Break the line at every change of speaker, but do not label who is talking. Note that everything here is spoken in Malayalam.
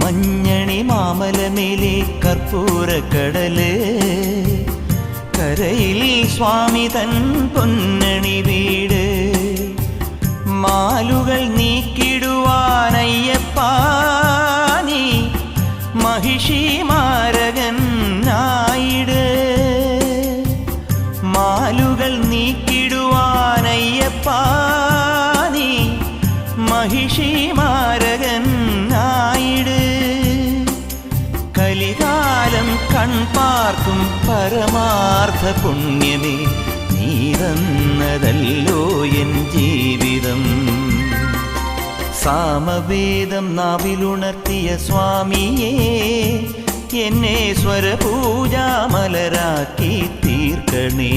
മഞ്ഞണി മാമലമേലെ കർപ്പൂരക്കടല്, കരയിൽ സ്വാമി തൻ പൊന്നണി വീട്. മാലുകൾ നീക്കിടുവാനയ്യപ്പാ നീ മഹിഷി മാരകൻ ആയിട്. മാലുകൾ നീക്കിടുവാനയ്യപ്പാ നീ മഹിഷി മാരകൻ ആയിട്. കലികാലം കൺപാർക്കും പരമാർത്ഥ പുണ്യമേ, നീ തന്നതല്ലോ എൻ ജീവിതം. സാമവേദം നാവിലുണർത്തിയ സ്വാമിയേ, എന്നെ സ്വരപൂജാമലരാക്കി തീർക്കണേ.